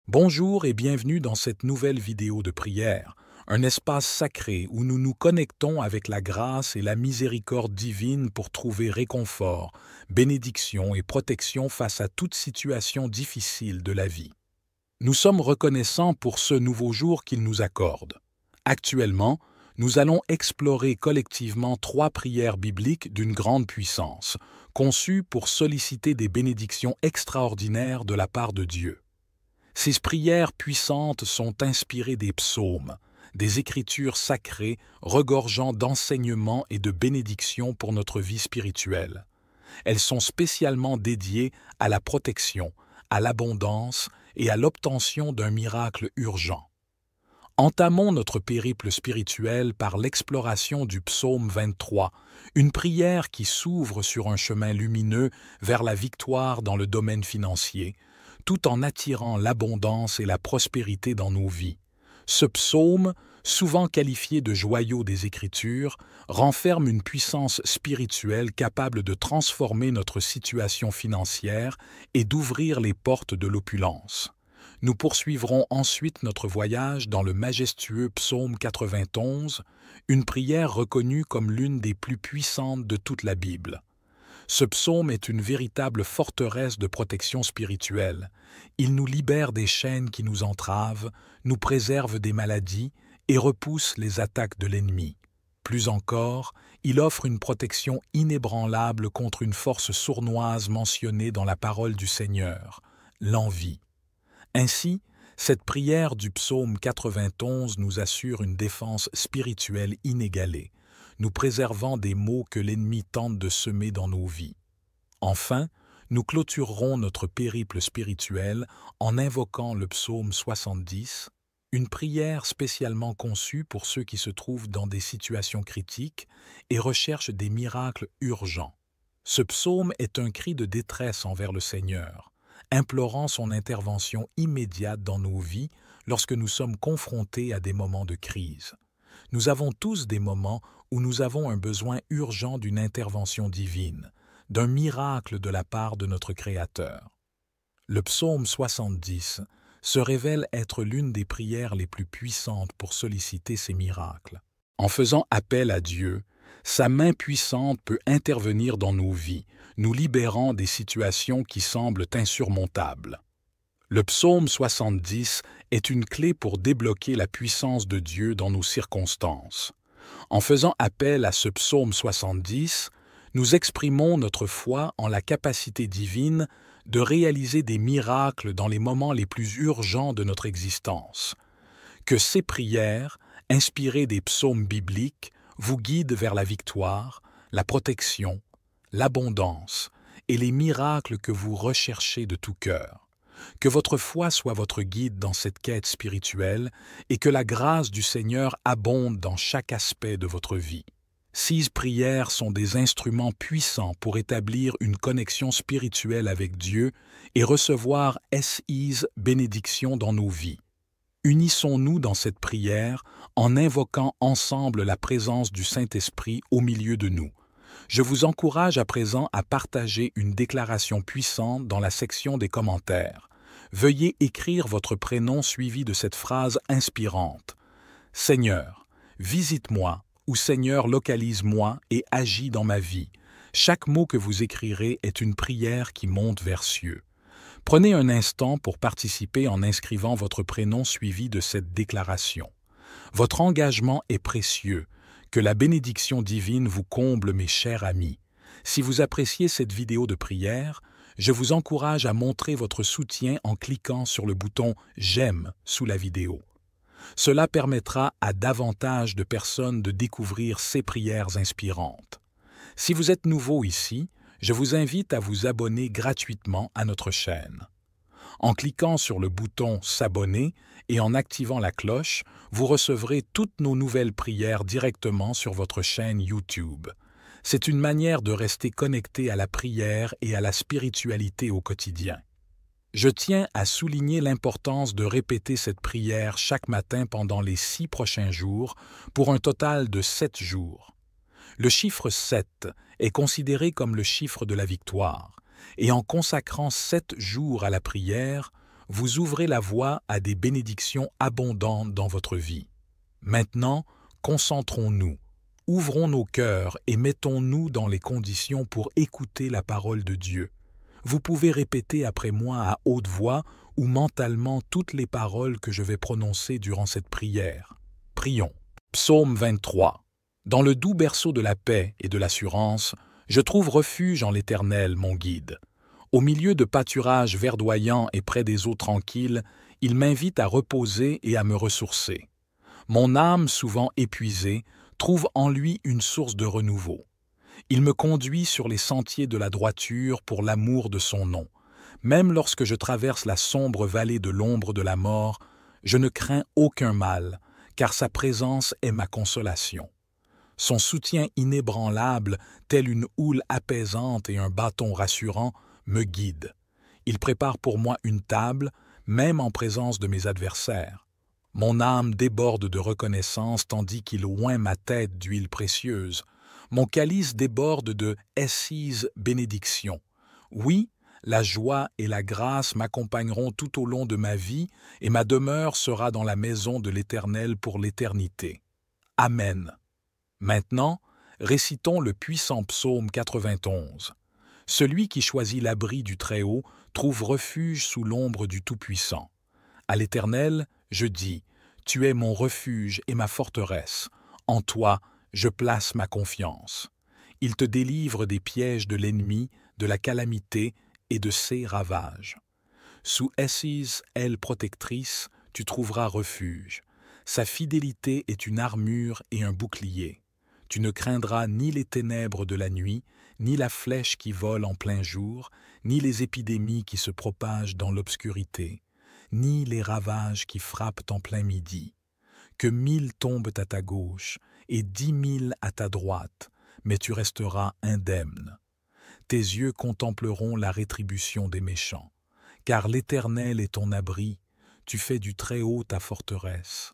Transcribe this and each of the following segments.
Bonjour et bienvenue dans cette nouvelle vidéo de prière, un espace sacré où nous nous connectons avec la grâce et la miséricorde divine pour trouver réconfort, bénédiction et protection face à toute situation difficile de la vie. Nous sommes reconnaissants pour ce nouveau jour qu'il nous accorde. Actuellement, nous allons explorer collectivement 3 prières bibliques d'une grande puissance, conçues pour solliciter des bénédictions extraordinaires de la part de Dieu. Ces prières puissantes sont inspirées des psaumes, des écritures sacrées regorgeant d'enseignements et de bénédictions pour notre vie spirituelle. Elles sont spécialement dédiées à la protection, à l'abondance et à l'obtention d'un miracle urgent. Entamons notre périple spirituel par l'exploration du psaume 23, une prière qui s'ouvre sur un chemin lumineux vers la victoire dans le domaine financier, tout en attirant l'abondance et la prospérité dans nos vies. Ce psaume, souvent qualifié de joyau des Écritures, renferme une puissance spirituelle capable de transformer notre situation financière et d'ouvrir les portes de l'opulence. Nous poursuivrons ensuite notre voyage dans le majestueux psaume 91, une prière reconnue comme l'une des plus puissantes de toute la Bible. Ce psaume est une véritable forteresse de protection spirituelle. Il nous libère des chaînes qui nous entravent, nous préserve des maladies et repousse les attaques de l'ennemi. Plus encore, il offre une protection inébranlable contre une force sournoise mentionnée dans la parole du Seigneur, l'envie. Ainsi, cette prière du psaume 91 nous assure une défense spirituelle inégalée, nous préservant des maux que l'ennemi tente de semer dans nos vies. Enfin, nous clôturerons notre périple spirituel en invoquant le psaume 70, une prière spécialement conçue pour ceux qui se trouvent dans des situations critiques et recherchent des miracles urgents. Ce psaume est un cri de détresse envers le Seigneur, implorant son intervention immédiate dans nos vies lorsque nous sommes confrontés à des moments de crise. Nous avons tous des moments où nous avons un besoin urgent d'une intervention divine, d'un miracle de la part de notre Créateur. Le psaume 70 se révèle être l'une des prières les plus puissantes pour solliciter ces miracles. En faisant appel à Dieu, sa main puissante peut intervenir dans nos vies, nous libérant des situations qui semblent insurmontables. Le psaume 70 est une clé pour débloquer la puissance de Dieu dans nos circonstances. En faisant appel à ce psaume 70, nous exprimons notre foi en la capacité divine de réaliser des miracles dans les moments les plus urgents de notre existence. Que ces prières, inspirées des psaumes bibliques, vous guident vers la victoire, la protection, l'abondance et les miracles que vous recherchez de tout cœur. Que votre foi soit votre guide dans cette quête spirituelle et que la grâce du Seigneur abonde dans chaque aspect de votre vie. 6 prières sont des instruments puissants pour établir une connexion spirituelle avec Dieu et recevoir SI's bénédictions dans nos vies. Unissons-nous dans cette prière en invoquant ensemble la présence du Saint-Esprit au milieu de nous. Je vous encourage à présent à partager une déclaration puissante dans la section des commentaires. Veuillez écrire votre prénom suivi de cette phrase inspirante. « Seigneur, visite-moi » ou « Seigneur, localise-moi et agis dans ma vie ». Chaque mot que vous écrirez est une prière qui monte vers cieux. Prenez un instant pour participer en inscrivant votre prénom suivi de cette déclaration. Votre engagement est précieux. Que la bénédiction divine vous comble, mes chers amis. Si vous appréciez cette vidéo de prière, je vous encourage à montrer votre soutien en cliquant sur le bouton « J'aime » sous la vidéo. Cela permettra à davantage de personnes de découvrir ces prières inspirantes. Si vous êtes nouveau ici, je vous invite à vous abonner gratuitement à notre chaîne. En cliquant sur le bouton « S'abonner » et en activant la cloche, vous recevrez toutes nos nouvelles prières directement sur votre chaîne YouTube. C'est une manière de rester connecté à la prière et à la spiritualité au quotidien. Je tiens à souligner l'importance de répéter cette prière chaque matin pendant les 6 prochains jours pour un total de 7 jours. Le chiffre 7 est considéré comme le chiffre de la victoire, et en consacrant 7 jours à la prière, vous ouvrez la voie à des bénédictions abondantes dans votre vie. Maintenant, concentrons-nous, ouvrons nos cœurs et mettons-nous dans les conditions pour écouter la parole de Dieu. Vous pouvez répéter après moi à haute voix ou mentalement toutes les paroles que je vais prononcer durant cette prière. Prions. Psaume 23. Dans le doux berceau de la paix et de l'assurance, je trouve refuge en l'Éternel, mon guide. Au milieu de pâturages verdoyants et près des eaux tranquilles, il m'invite à reposer et à me ressourcer. Mon âme, souvent épuisée, trouve en lui une source de renouveau. Il me conduit sur les sentiers de la droiture pour l'amour de son nom. Même lorsque je traverse la sombre vallée de l'ombre de la mort, je ne crains aucun mal, car sa présence est ma consolation. Son soutien inébranlable, tel une houle apaisante et un bâton rassurant, me guide. Il prépare pour moi une table, même en présence de mes adversaires. Mon âme déborde de reconnaissance tandis qu'il oint ma tête d'huile précieuse. Mon calice déborde de assises bénédictions. Oui, la joie et la grâce m'accompagneront tout au long de ma vie et ma demeure sera dans la maison de l'Éternel pour l'éternité. Amen. Maintenant, récitons le puissant psaume 91. Celui qui choisit l'abri du Très-Haut trouve refuge sous l'ombre du Tout-Puissant. À l'Éternel, je dis, tu es mon refuge et ma forteresse. En toi, je place ma confiance. Il te délivre des pièges de l'ennemi, de la calamité et de ses ravages. Sous Essis, aile protectrice, tu trouveras refuge. Sa fidélité est une armure et un bouclier. Tu ne craindras ni les ténèbres de la nuit, ni la flèche qui vole en plein jour, ni les épidémies qui se propagent dans l'obscurité, ni les ravages qui frappent en plein midi. Que 1000 tombent à ta gauche et 10 000 à ta droite, mais tu resteras indemne. Tes yeux contempleront la rétribution des méchants, car l'Éternel est ton abri, tu fais du Très-Haut ta forteresse.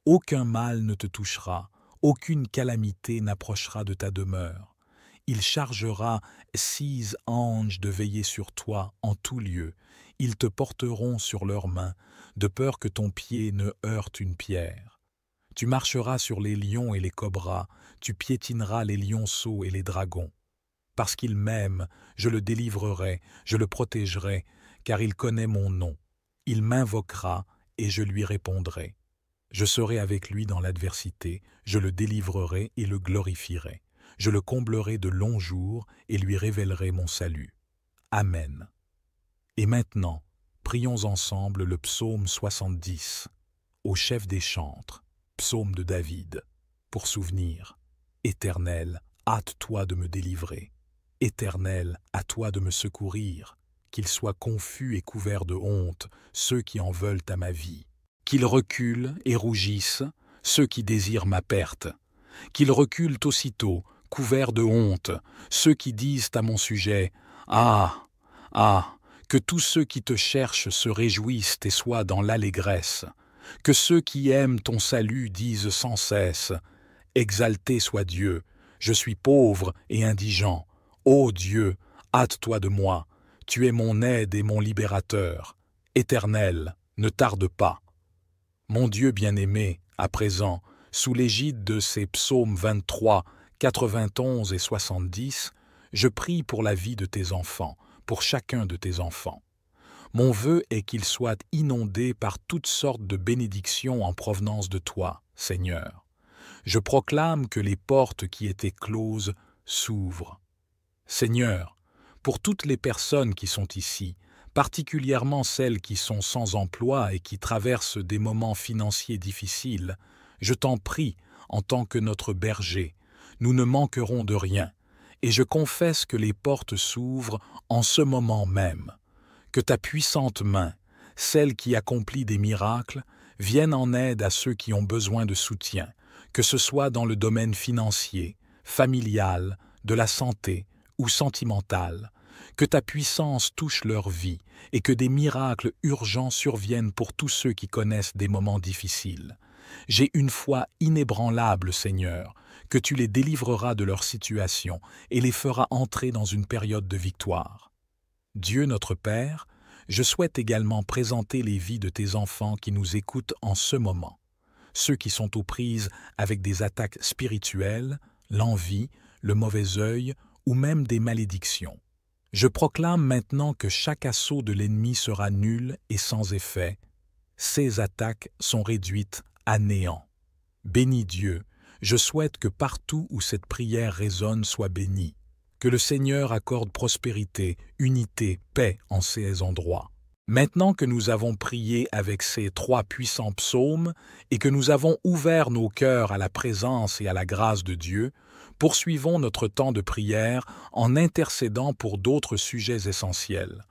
Aucun mal ne te touchera, aucune calamité n'approchera de ta demeure. Il chargera 6 anges de veiller sur toi en tout lieu. Ils te porteront sur leurs mains, de peur que ton pied ne heurte une pierre. Tu marcheras sur les lions et les cobras, tu piétineras les lionceaux et les dragons. Parce qu'il m'aime, je le délivrerai, je le protégerai, car il connaît mon nom. Il m'invoquera et je lui répondrai. Je serai avec lui dans l'adversité, je le délivrerai et le glorifierai. Je le comblerai de longs jours et lui révélerai mon salut. Amen. Et maintenant, prions ensemble le psaume 70, au chef des chantres, psaume de David, pour souvenir. Éternel, hâte-toi de me délivrer. Éternel, à toi de me secourir. Qu'ils soient confus et couverts de honte, ceux qui en veulent à ma vie. Qu'ils reculent et rougissent, ceux qui désirent ma perte. Qu'ils reculent aussitôt, couverts de honte, ceux qui disent à mon sujet « Ah, ah !» Que tous ceux qui te cherchent se réjouissent et soient dans l'allégresse. Que ceux qui aiment ton salut disent sans cesse « Exalté soit Dieu, je suis pauvre et indigent. Ô Dieu, hâte-toi de moi, tu es mon aide et mon libérateur. Éternel, ne tarde pas. » Mon Dieu bien-aimé, à présent, sous l'égide de ces psaumes 23, 91 et 70, je prie pour la vie de tes enfants, pour chacun de tes enfants. Mon vœu est qu'ils soient inondés par toutes sortes de bénédictions en provenance de toi, Seigneur. Je proclame que les portes qui étaient closes s'ouvrent. Seigneur, pour toutes les personnes qui sont ici, particulièrement celles qui sont sans emploi et qui traversent des moments financiers difficiles, je t'en prie, en tant que notre berger, nous ne manquerons de rien, et je confesse que les portes s'ouvrent en ce moment même. Que ta puissante main, celle qui accomplit des miracles, vienne en aide à ceux qui ont besoin de soutien, que ce soit dans le domaine financier, familial, de la santé ou sentimental. Que ta puissance touche leur vie et que des miracles urgents surviennent pour tous ceux qui connaissent des moments difficiles. J'ai une foi inébranlable, Seigneur, que tu les délivreras de leur situation et les feras entrer dans une période de victoire. Dieu notre Père, Je souhaite également présenter les vies de tes enfants qui nous écoutent en ce moment, ceux qui sont aux prises avec des attaques spirituelles, l'envie, le mauvais œil ou même des malédictions. Je proclame maintenant que chaque assaut de l'ennemi sera nul et sans effet. Ces attaques sont réduites à néant. Bénis Dieu, je souhaite que partout où cette prière résonne soit bénie. Que le Seigneur accorde prospérité, unité, paix en ces endroits. Maintenant que nous avons prié avec ces 3 puissants psaumes et que nous avons ouvert nos cœurs à la présence et à la grâce de Dieu, poursuivons notre temps de prière en intercédant pour d'autres sujets essentiels.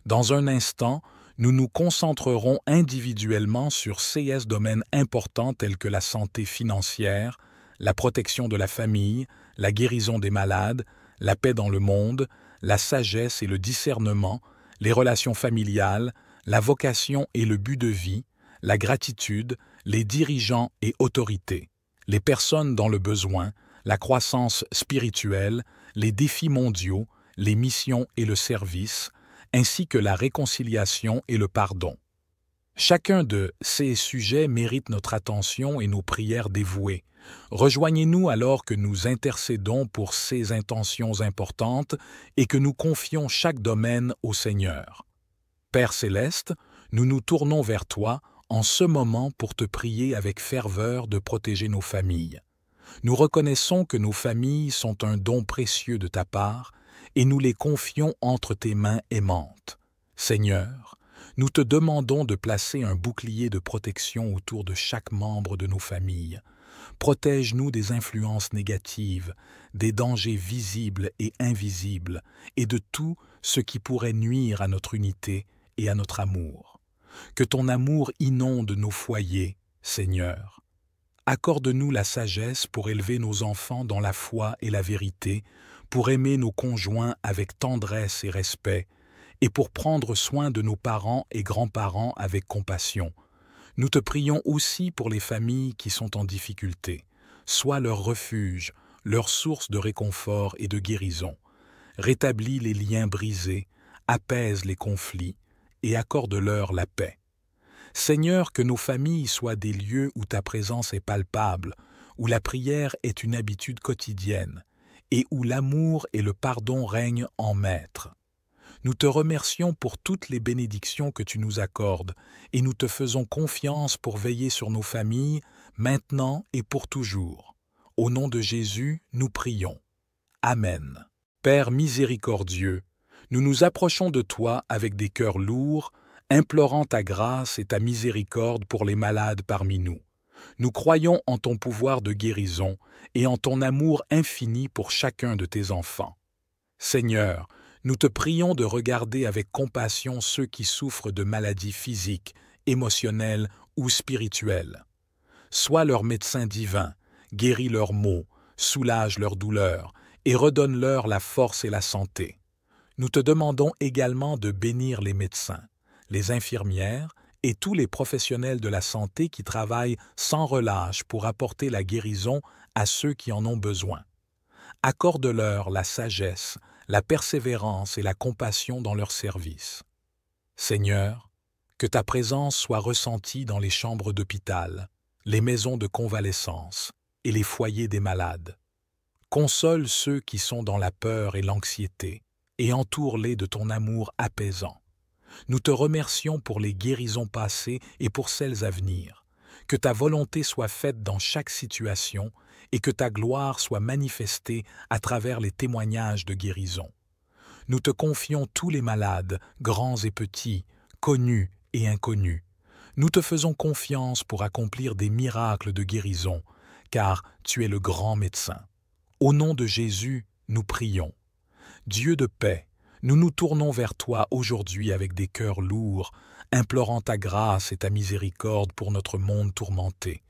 Dans un instant, nous nous concentrerons individuellement sur ces domaines importants tels que la santé financière, la protection de la famille, la guérison des malades, la paix dans le monde, la sagesse et le discernement, les relations familiales, la vocation et le but de vie, la gratitude, les dirigeants et autorités, les personnes dans le besoin, la croissance spirituelle, les défis mondiaux, les missions et le service, ainsi que la réconciliation et le pardon. Chacun de ces sujets mérite notre attention et nos prières dévouées. Rejoignez-nous alors que nous intercédons pour ces intentions importantes et que nous confions chaque domaine au Seigneur. Père céleste, nous nous tournons vers toi en ce moment pour te prier avec ferveur de protéger nos familles. Nous reconnaissons que nos familles sont un don précieux de ta part et nous les confions entre tes mains aimantes. Seigneur, nous te demandons de placer un bouclier de protection autour de chaque membre de nos familles. Protège-nous des influences négatives, des dangers visibles et invisibles, et de tout ce qui pourrait nuire à notre unité et à notre amour. Que ton amour inonde nos foyers, Seigneur. Accorde-nous la sagesse pour élever nos enfants dans la foi et la vérité, pour aimer nos conjoints avec tendresse et respect, et pour prendre soin de nos parents et grands-parents avec compassion. Nous te prions aussi pour les familles qui sont en difficulté. Sois leur refuge, leur source de réconfort et de guérison. Rétablis les liens brisés, apaise les conflits et accorde-leur la paix. Seigneur, que nos familles soient des lieux où ta présence est palpable, où la prière est une habitude quotidienne et où l'amour et le pardon règnent en maître. Nous te remercions pour toutes les bénédictions que tu nous accordes et nous te faisons confiance pour veiller sur nos familles, maintenant et pour toujours. Au nom de Jésus, nous prions. Amen. Père miséricordieux, nous nous approchons de toi avec des cœurs lourds, implorant ta grâce et ta miséricorde pour les malades parmi nous. Nous croyons en ton pouvoir de guérison et en ton amour infini pour chacun de tes enfants. Seigneur, nous te prions de regarder avec compassion ceux qui souffrent de maladies physiques, émotionnelles ou spirituelles. Sois leur médecin divin, guéris leurs maux, soulage leurs douleurs et redonne-leur la force et la santé. Nous te demandons également de bénir les médecins, les infirmières et tous les professionnels de la santé qui travaillent sans relâche pour apporter la guérison à ceux qui en ont besoin. Accorde-leur la sagesse, la persévérance et la compassion dans leur service. Seigneur, que ta présence soit ressentie dans les chambres d'hôpital, les maisons de convalescence et les foyers des malades. Console ceux qui sont dans la peur et l'anxiété et entoure-les de ton amour apaisant. Nous te remercions pour les guérisons passées et pour celles à venir. Que ta volonté soit faite dans chaque situation et que ta gloire soit manifestée à travers les témoignages de guérison. Nous te confions tous les malades, grands et petits, connus et inconnus. Nous te faisons confiance pour accomplir des miracles de guérison, car tu es le grand médecin. Au nom de Jésus, nous prions. Dieu de paix, nous nous tournons vers toi aujourd'hui avec des cœurs lourds, implorant ta grâce et ta miséricorde pour notre monde tourmenté.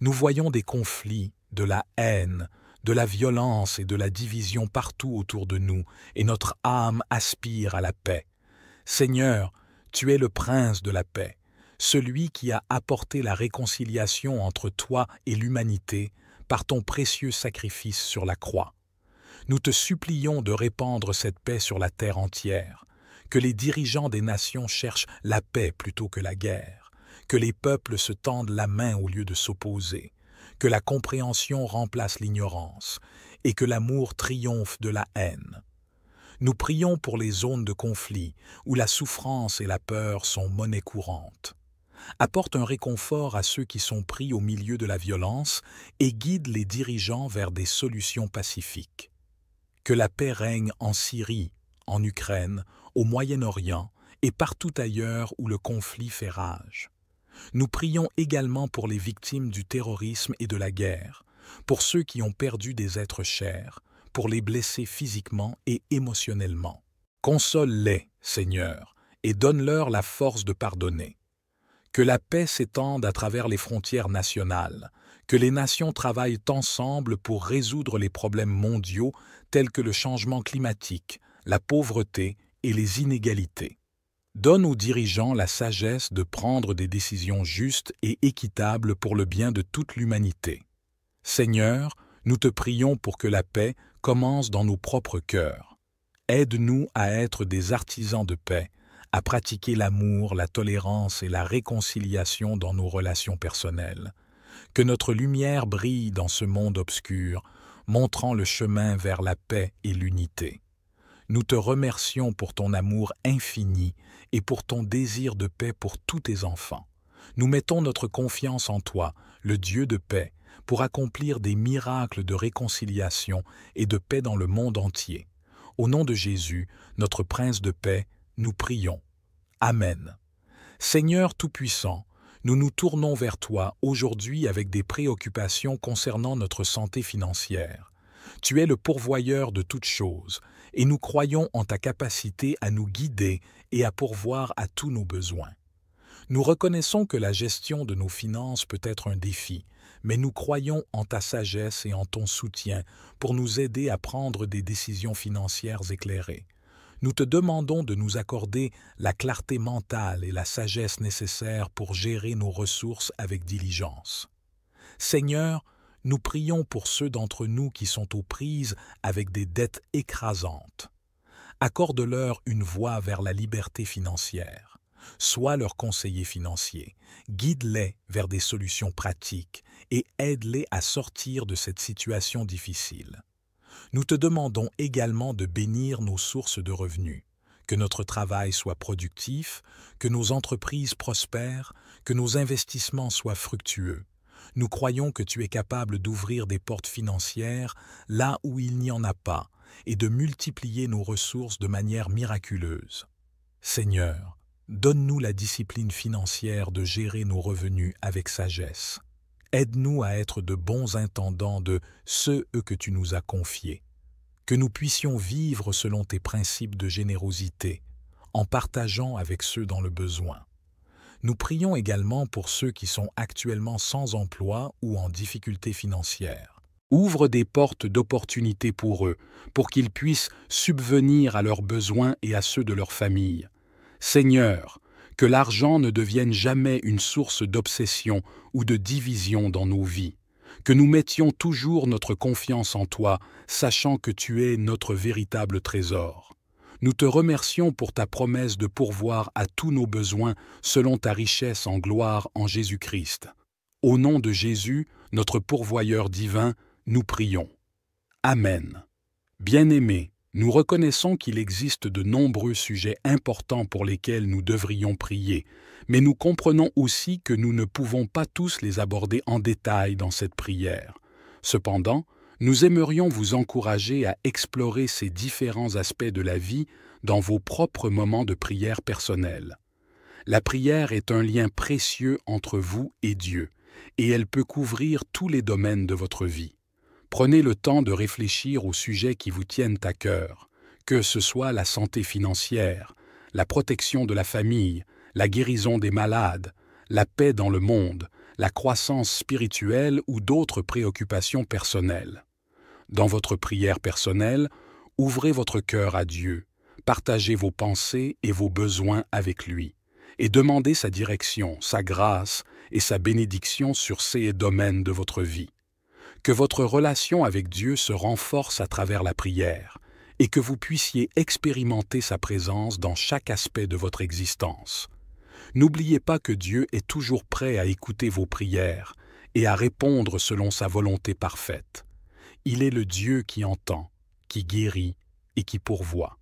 Nous voyons des conflits, de la haine, de la violence et de la division partout autour de nous, et notre âme aspire à la paix. Seigneur, tu es le prince de la paix, celui qui a apporté la réconciliation entre toi et l'humanité par ton précieux sacrifice sur la croix. Nous te supplions de répandre cette paix sur la terre entière, que les dirigeants des nations cherchent la paix plutôt que la guerre, que les peuples se tendent la main au lieu de s'opposer, que la compréhension remplace l'ignorance et que l'amour triomphe de la haine. Nous prions pour les zones de conflit où la souffrance et la peur sont monnaie courante. Apporte un réconfort à ceux qui sont pris au milieu de la violence et guide les dirigeants vers des solutions pacifiques. Que la paix règne en Syrie, en Ukraine, au Moyen-Orient et partout ailleurs où le conflit fait rage. Nous prions également pour les victimes du terrorisme et de la guerre, pour ceux qui ont perdu des êtres chers, pour les blessés physiquement et émotionnellement. Console-les, Seigneur, et donne-leur la force de pardonner. Que la paix s'étende à travers les frontières nationales, que les nations travaillent ensemble pour résoudre les problèmes mondiaux tels que le changement climatique, la pauvreté et les inégalités. Donne aux dirigeants la sagesse de prendre des décisions justes et équitables pour le bien de toute l'humanité. Seigneur, nous te prions pour que la paix commence dans nos propres cœurs. Aide-nous à être des artisans de paix, à pratiquer l'amour, la tolérance et la réconciliation dans nos relations personnelles. Que notre lumière brille dans ce monde obscur, montrant le chemin vers la paix et l'unité. Nous te remercions pour ton amour infini et pour ton désir de paix pour tous tes enfants. Nous mettons notre confiance en toi, le Dieu de paix, pour accomplir des miracles de réconciliation et de paix dans le monde entier. Au nom de Jésus, notre Prince de paix, nous prions. Amen. Seigneur Tout-Puissant, nous nous tournons vers toi aujourd'hui avec des préoccupations concernant notre santé financière. Tu es le pourvoyeur de toutes choses, et nous croyons en ta capacité à nous guider et à pourvoir à tous nos besoins. Nous reconnaissons que la gestion de nos finances peut être un défi, mais nous croyons en ta sagesse et en ton soutien pour nous aider à prendre des décisions financières éclairées. Nous te demandons de nous accorder la clarté mentale et la sagesse nécessaires pour gérer nos ressources avec diligence. Seigneur, nous prions pour ceux d'entre nous qui sont aux prises avec des dettes écrasantes. Accorde-leur une voie vers la liberté financière. Sois leur conseiller financier. Guide-les vers des solutions pratiques et aide-les à sortir de cette situation difficile. Nous te demandons également de bénir nos sources de revenus, que notre travail soit productif, que nos entreprises prospèrent, que nos investissements soient fructueux. Nous croyons que tu es capable d'ouvrir des portes financières là où il n'y en a pas et de multiplier nos ressources de manière miraculeuse. Seigneur, donne-nous la discipline financière de gérer nos revenus avec sagesse. Aide-nous à être de bons intendants de ceux que tu nous as confiés. Que nous puissions vivre selon tes principes de générosité, en partageant avec ceux dans le besoin. Nous prions également pour ceux qui sont actuellement sans emploi ou en difficulté financière. Ouvre des portes d'opportunités pour eux, pour qu'ils puissent subvenir à leurs besoins et à ceux de leur famille. Seigneur, que l'argent ne devienne jamais une source d'obsession ou de division dans nos vies. Que nous mettions toujours notre confiance en toi, sachant que tu es notre véritable trésor. Nous te remercions pour ta promesse de pourvoir à tous nos besoins selon ta richesse en gloire en Jésus-Christ. Au nom de Jésus, notre pourvoyeur divin, nous prions. Amen. Bien-aimés, nous reconnaissons qu'il existe de nombreux sujets importants pour lesquels nous devrions prier, mais nous comprenons aussi que nous ne pouvons pas tous les aborder en détail dans cette prière. Cependant, nous aimerions vous encourager à explorer ces différents aspects de la vie dans vos propres moments de prière personnelle. La prière est un lien précieux entre vous et Dieu, et elle peut couvrir tous les domaines de votre vie. Prenez le temps de réfléchir aux sujets qui vous tiennent à cœur, que ce soit la santé financière, la protection de la famille, la guérison des malades, la paix dans le monde, la croissance spirituelle ou d'autres préoccupations personnelles. Dans votre prière personnelle, ouvrez votre cœur à Dieu, partagez vos pensées et vos besoins avec lui, et demandez sa direction, sa grâce et sa bénédiction sur ces domaines de votre vie. Que votre relation avec Dieu se renforce à travers la prière, et que vous puissiez expérimenter sa présence dans chaque aspect de votre existence. N'oubliez pas que Dieu est toujours prêt à écouter vos prières et à répondre selon sa volonté parfaite. Il est le Dieu qui entend, qui guérit et qui pourvoit.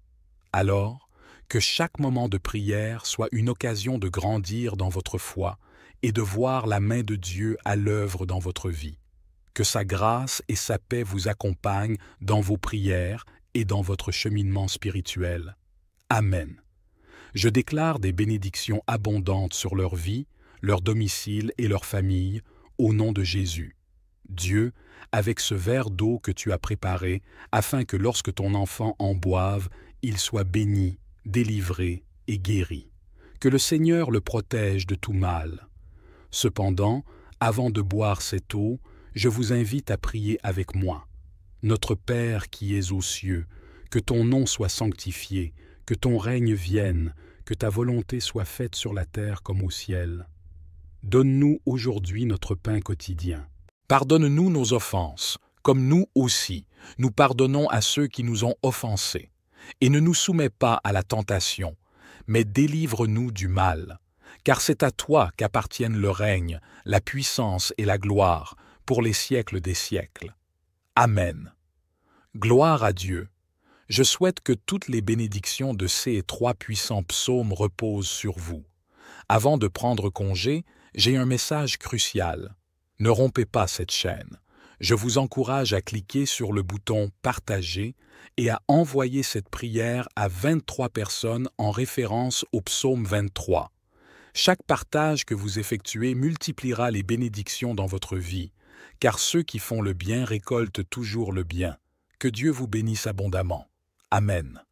Alors, que chaque moment de prière soit une occasion de grandir dans votre foi et de voir la main de Dieu à l'œuvre dans votre vie. Que sa grâce et sa paix vous accompagnent dans vos prières et dans votre cheminement spirituel. Amen. Je déclare des bénédictions abondantes sur leur vie, leur domicile et leur famille, au nom de Jésus. Dieu, avec ce verre d'eau que tu as préparé, afin que lorsque ton enfant en boive, il soit béni, délivré et guéri. Que le Seigneur le protège de tout mal. Cependant, avant de boire cette eau, je vous invite à prier avec moi. Notre Père qui es aux cieux, que ton nom soit sanctifié, que ton règne vienne, que ta volonté soit faite sur la terre comme au ciel. Donne-nous aujourd'hui notre pain quotidien. Pardonne-nous nos offenses, comme nous aussi, nous pardonnons à ceux qui nous ont offensés. Et ne nous soumets pas à la tentation, mais délivre-nous du mal. Car c'est à toi qu'appartiennent le règne, la puissance et la gloire, pour les siècles des siècles. Amen. Gloire à Dieu. Je souhaite que toutes les bénédictions de ces 3 puissants psaumes reposent sur vous. Avant de prendre congé, j'ai un message crucial. Ne rompez pas cette chaîne. Je vous encourage à cliquer sur le bouton « Partager » et à envoyer cette prière à 23 personnes en référence au psaume 23. Chaque partage que vous effectuez multipliera les bénédictions dans votre vie, car ceux qui font le bien récoltent toujours le bien. Que Dieu vous bénisse abondamment. Amen.